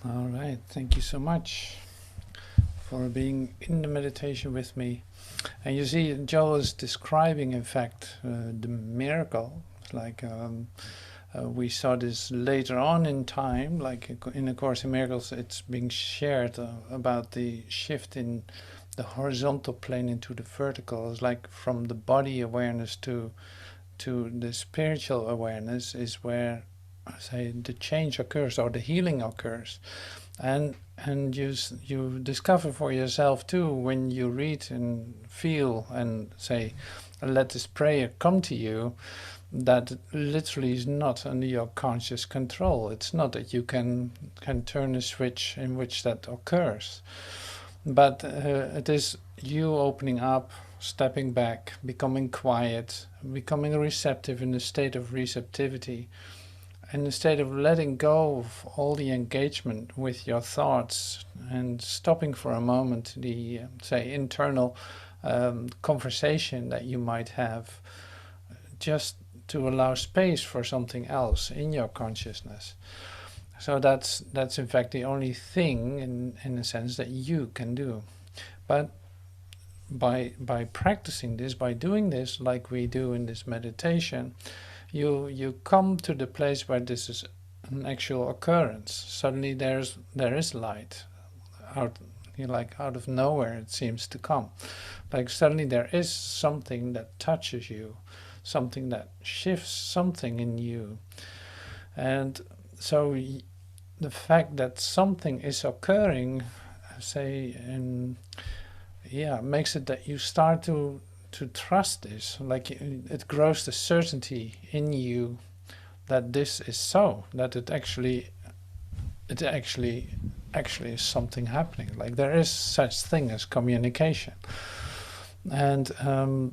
All right, thank you so much for being in the meditation with me. And you see, Joel is describing, in fact, the miracle. It's like we saw this later on in time, like in A Course in Miracles, it's being shared about the shift in the horizontal plane into the vertical. It's like from the body awareness to the spiritual awareness is where, say, the change occurs or the healing occurs. And you discover for yourself too, when you read and feel and say, let this prayer come to you, that it literally is not under your conscious control. It's not that you can turn a switch in which that occurs, but it is you opening up, stepping back, becoming quiet, becoming receptive in a state of receptivity, in a state of letting go of all the engagement with your thoughts and stopping for a moment the, say, internal conversation that you might have, just to allow space for something else in your consciousness. So that's in fact the only thing in a sense that you can do. But by practicing this, by doing this like we do in this meditation, you come to the place where this is an actual occurrence. Suddenly there is light out, like out of nowhere it seems to come. Like suddenly there is something that touches you, something that shifts something in you. And so the fact that something is occurring, say, makes it that you start to trust this. Like it grows the certainty in you that this is so, that it actually is something happening. Like there is such thing as communication. And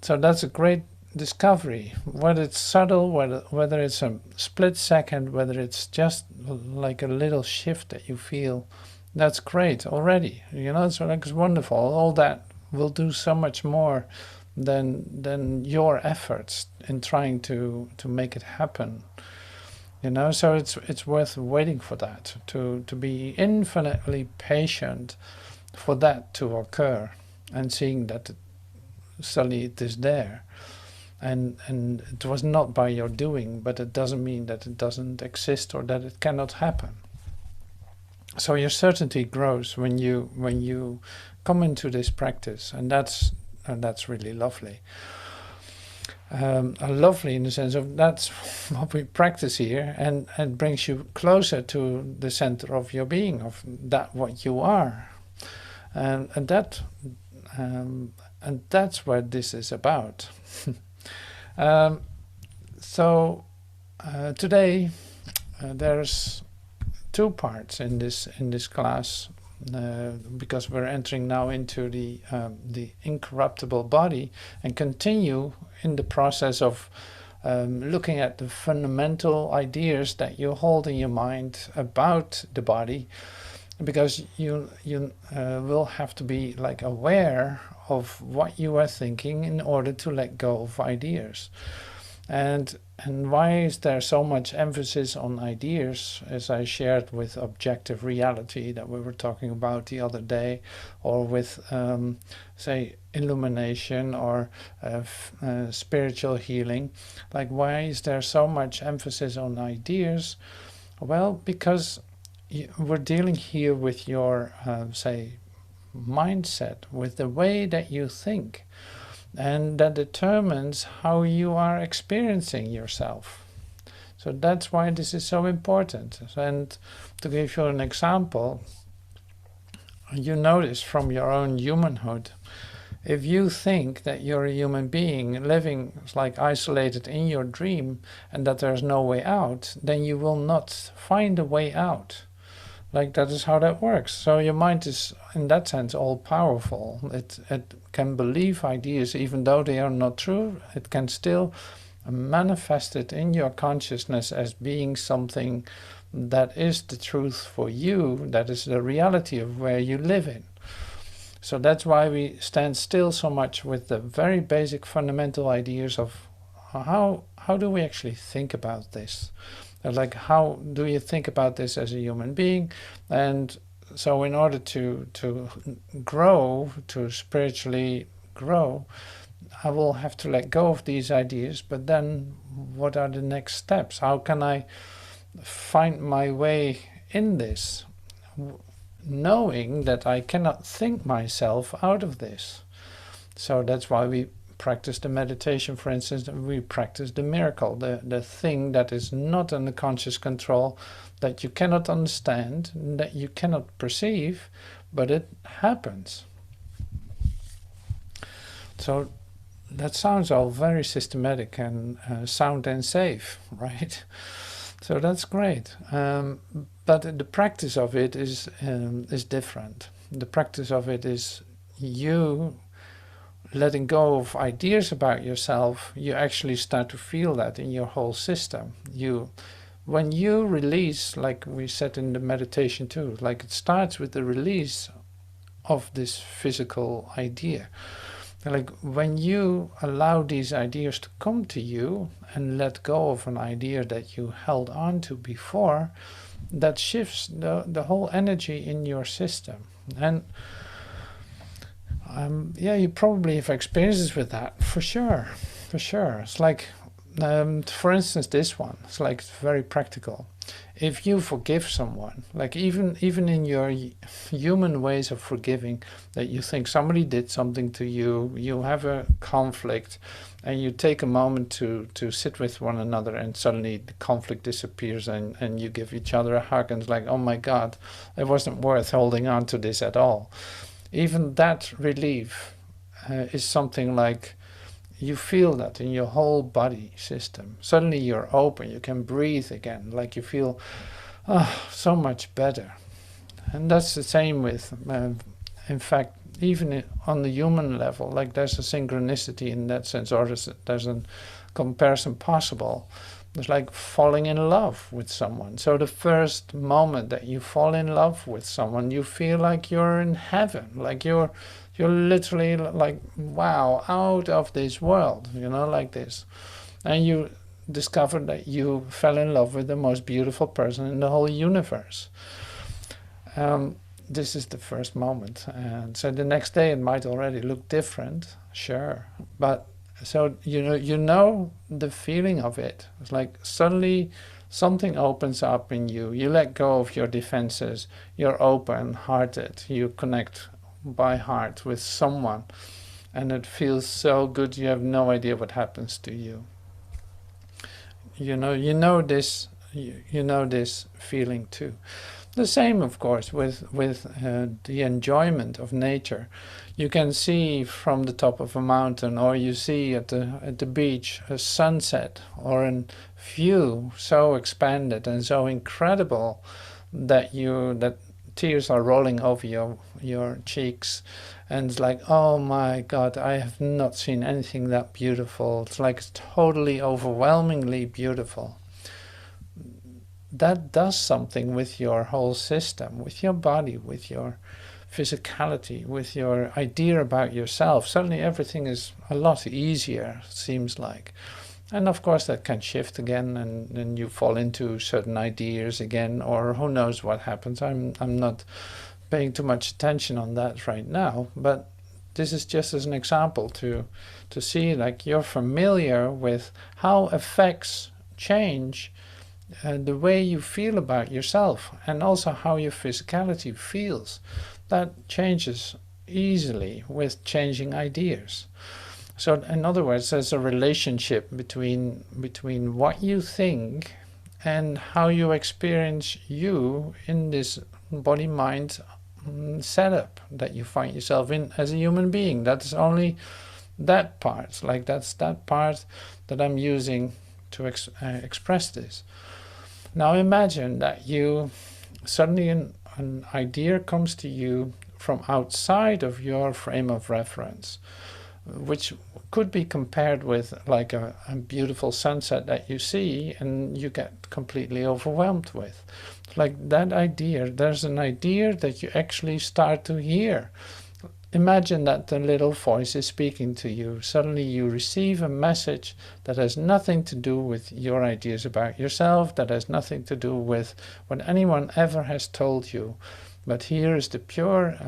so that's a great discovery. Whether it's subtle, whether it's a split second, whether it's just like a little shift that you feel, that's great already. It's like it's wonderful. All that will do so much more than your efforts in trying to make it happen. So it's worth waiting for that, to be infinitely patient for that to occur, and seeing that suddenly it is there. And it was not by your doing, but it doesn't mean that it doesn't exist or that it cannot happen. So your certainty grows when you come into this practice, and that's really lovely. Lovely in the sense of that's what we practice here, and it brings you closer to the center of your being, of that what you are, and that's what this is about. So today there's two parts in this class, because we're entering now into the incorruptible body, and continue in the process of looking at the fundamental ideas that you hold in your mind about the body, because you will have to be like aware of what you are thinking in order to let go of ideas. And why is there so much emphasis on ideas, as I shared with objective reality that we were talking about the other day, or with say illumination or spiritual healing? Like, why is there so much emphasis on ideas? Well, because we're dealing here with your say mindset, with the way that you think, and that determines how you are experiencing yourself. So that's why this is so important. And to give you an example, you notice from your own humanhood, if you think that you're a human being living like isolated in your dream and that there's no way out, then you will not find a way out. Like, that is how that works. So your mind is, in that sense, all powerful. It can believe ideas even though they are not true. It can still manifest it in your consciousness as being something that is the truth for you, that is the reality of where you live in. So that's why we stand still so much with the very basic fundamental ideas of how do we actually think about this? Like, how do you think about this as a human being? And so in order to grow, to spiritually grow, I will have to let go of these ideas, but then what are the next steps? How can I find my way in this, knowing that I cannot think myself out of this? So that's why we practice the meditation, for instance. We practice the miracle, the thing that is not under conscious control, that you cannot understand, that you cannot perceive, but it happens. So that sounds all very systematic and sound and safe, right? So that's great. But the practice of it is different. The practice of it is you letting go of ideas about yourself. You actually start to feel that in your whole system. When you release, like we said in the meditation too, like it starts with the release of this physical idea. Like when you allow these ideas to come to you and let go of an idea that you held on to before, that shifts the whole energy in your system. And yeah, you probably have experiences with that, for sure. It's like, for instance, this one, it's like very practical. If you forgive someone, like even in your human ways of forgiving, that you think somebody did something to you, you have a conflict, and you take a moment to sit with one another, and suddenly the conflict disappears, and you give each other a hug, and it's like, oh my God, it wasn't worth holding on to this at all. Even that relief is something like, you feel that in your whole body system. Suddenly you're open, you can breathe again, like you feel so much better. And that's the same with, in fact, even on the human level, like there's a synchronicity in that sense, or there's a comparison possible. It's like falling in love with someone. So the first moment that you fall in love with someone, you feel like you're in heaven, like you're literally like, wow, out of this world, like this. And you discover that you fell in love with the most beautiful person in the whole universe. This is the first moment. And so the next day it might already look different, sure. But so, you know the feeling of it. It's like suddenly something opens up in you. You let go of your defenses. You're open-hearted. You connect by heart with someone, and it feels so good. You have no idea what happens to you. You know this feeling too. The same, of course, with the enjoyment of nature. You can see from the top of a mountain, or you see at the beach a sunset or a view so expanded and so incredible that tears are rolling over your cheeks, and it's like, oh my God, I have not seen anything that beautiful. It's like totally overwhelmingly beautiful. That does something with your whole system, with your body, with your physicality, with your idea about yourself. Suddenly everything is a lot easier, seems like. And of course that can shift again, and then you fall into certain ideas again, or who knows what happens. I'm not paying too much attention on that right now, but this is just as an example to see, like, you're familiar with how effects change the way you feel about yourself, and also how your physicality feels. That changes easily with changing ideas. So in other words, there's a relationship between what you think and how you experience you in this body-mind setup that you find yourself in as a human being. That's only that part, like that's that part that I'm using to express this. Now imagine that you suddenly an idea comes to you from outside of your frame of reference, which could be compared with like a beautiful sunset that you see and you get completely overwhelmed with. Like that idea, there's an idea that you actually start to hear. imagine that the little voice is speaking to you. Suddenly you receive a message that has nothing to do with your ideas about yourself, that has nothing to do with what anyone ever has told you. But here is the pure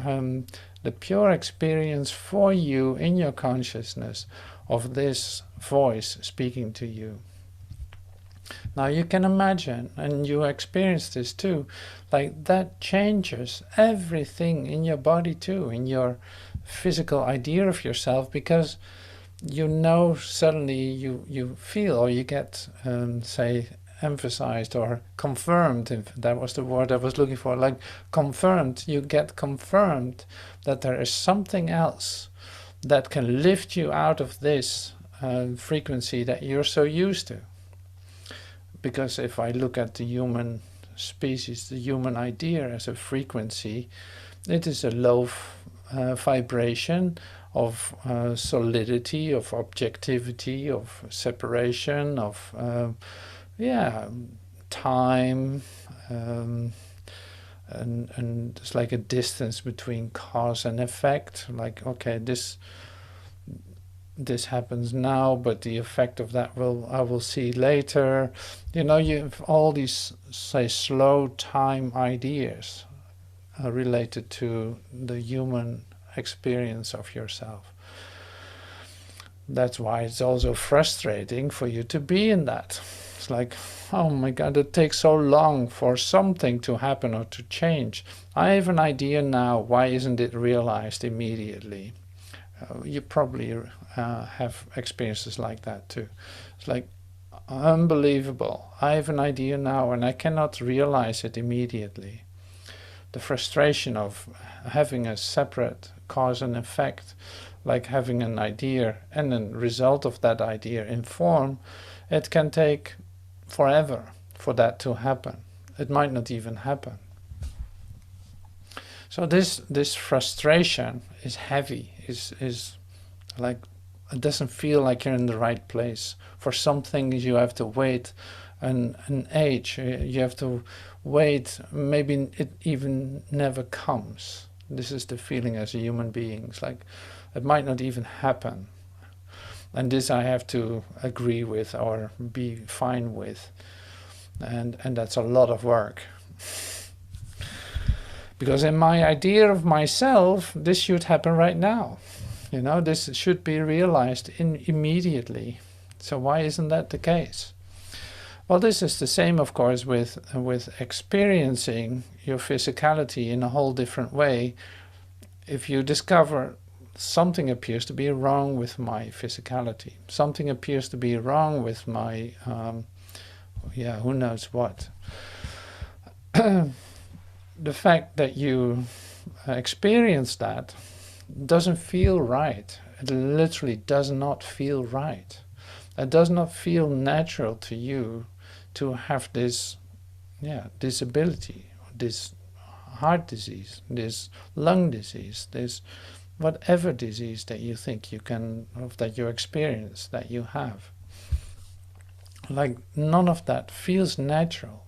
experience for you in your consciousness of this voice speaking to you. Now you can imagine, and you experience this too, like that changes everything in your body too, in your physical idea of yourself, because you know suddenly you feel, or you get, say, emphasized or confirmed, if that was the word I was looking for, like confirmed, you get confirmed that there is something else that can lift you out of this frequency that you're so used to. Because if I look at the human species, the human idea as a frequency, it is a low vibration of solidity, of objectivity, of separation, of time, and it's like a distance between cause and effect. Like, okay, this happens now, but the effect of that I will see later. You know, you have all these, say, slow time ideas related to the human experience of yourself. That's why it's also frustrating for you to be in that. It's like, oh my God, it takes so long for something to happen or to change. I have an idea now, why isn't it realized immediately? You probably have experiences like that too. It's like, unbelievable. I have an idea now and I cannot realize it immediately. The frustration of having a separate cause and effect, like having an idea and the result of that idea in form, it can take forever for that to happen. It might not even happen. So this frustration is heavy, is like, it doesn't feel like you're in the right place. For some things you have to wait an age, you have to wait, maybe it even never comes. This is the feeling as a human being. It's like, it might not even happen. And this I have to agree with or be fine with. And that's a lot of work. Because in my idea of myself, this should happen right now. You know, this should be realized immediately. So why isn't that the case? Well, this is the same, of course, with experiencing your physicality in a whole different way. If you discover something appears to be wrong with my physicality, something appears to be wrong with my, who knows what. The fact that you experience that doesn't feel right. It literally does not feel right. It does not feel natural to you to have this disability, this heart disease, this lung disease, this whatever disease that you think you can, that you experience, that you have. Like, none of that feels natural.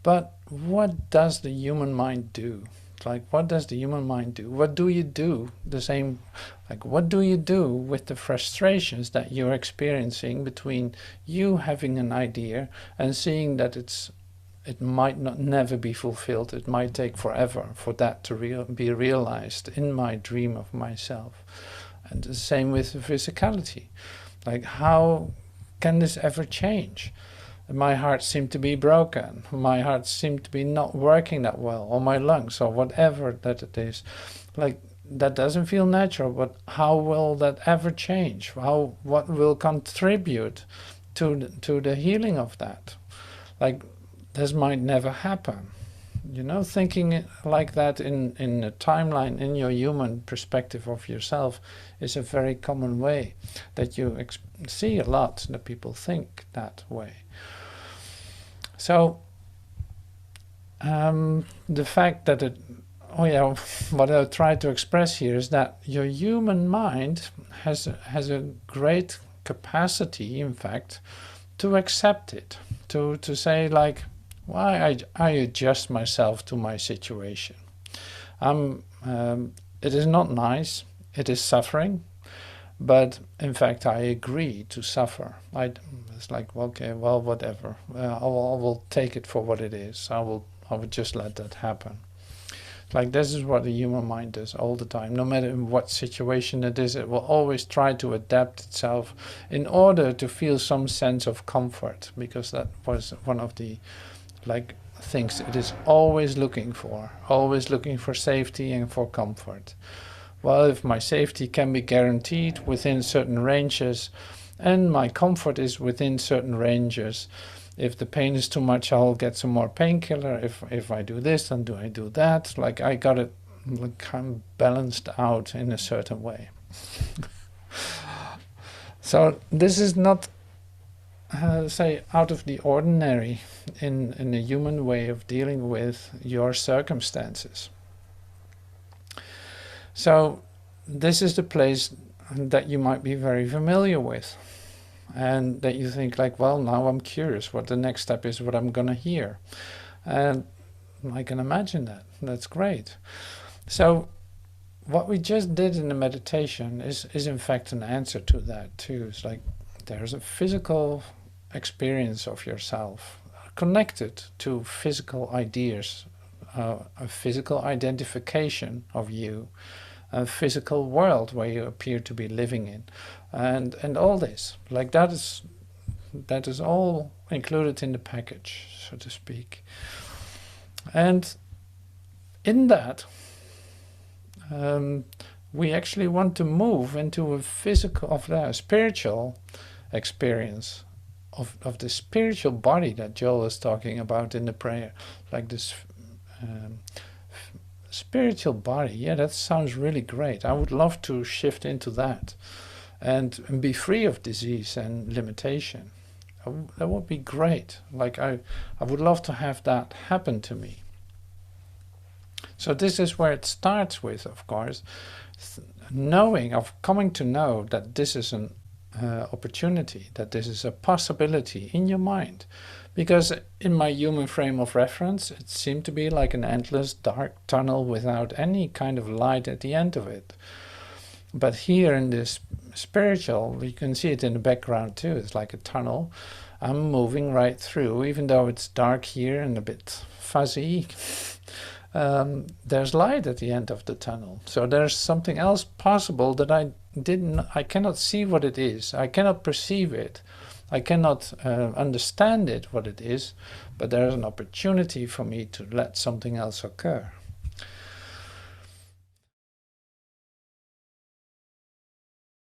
But what does the human mind do? Like, what does the human mind do? What do you do? The same, like, what do you do with the frustrations that you're experiencing between you having an idea and seeing that it might never be fulfilled? It might take forever for that to be realized in my dream of myself. And the same with the physicality. Like, how can this ever change? My heart seemed to be broken, my heart seemed to be not working that well, or my lungs, or whatever that it is. Like, that doesn't feel natural, but how will that ever change? What will contribute to the healing of that? Like, this might never happen. You know, thinking like that in a timeline, in your human perspective of yourself, is a very common way that you see a lot, that people think that way. So the fact that what I try to express here is that your human mind has a great capacity, in fact, to accept it, to say, like, why I adjust myself to my situation. it is not nice, it is suffering, but in fact I agree to suffer. It's like, okay, well, whatever, I will take it for what it is. I will just let that happen. Like, this is what the human mind does all the time. No matter in what situation it is, it will always try to adapt itself in order to feel some sense of comfort, because that was one of the things it is always looking for safety and for comfort. Well, if my safety can be guaranteed within certain ranges and my comfort is within certain ranges, if the pain is too much, I'll get some more painkiller. If I do this, then I do that. Like, I got it kind of balanced out in a certain way. So this is not, say, out of the ordinary in a human way of dealing with your circumstances. So this is the place that you might be very familiar with, and that you think like, well, now I'm curious what the next step is, what I'm gonna hear. And I can imagine that. That's great. So what we just did in the meditation is in fact an answer to that too. It's like, there's a physical experience of yourself connected to physical ideas, a physical identification of you, a physical world where you appear to be living in, and all this, like, that is all included in the package, so to speak. And in that, we actually want to move into a spiritual experience of the spiritual body that Joel was talking about in the prayer, like this spiritual body. Yeah, that sounds really great. I would love to shift into that and be free of disease and limitation. That would be great. Like, I would love to have that happen to me. So this is where it starts with, of course, coming to know that this is an opportunity, that this is a possibility in your mind. Because in my human frame of reference, it seemed to be like an endless dark tunnel without any kind of light at the end of it. But here in this spiritual, you can see it in the background too, it's like a tunnel. I'm moving right through, even though it's dark here and a bit fuzzy. There's light at the end of the tunnel. So there's something else possible that I cannot see what it is. I cannot perceive it. I cannot understand it, what it is, but there's an opportunity for me to let something else occur.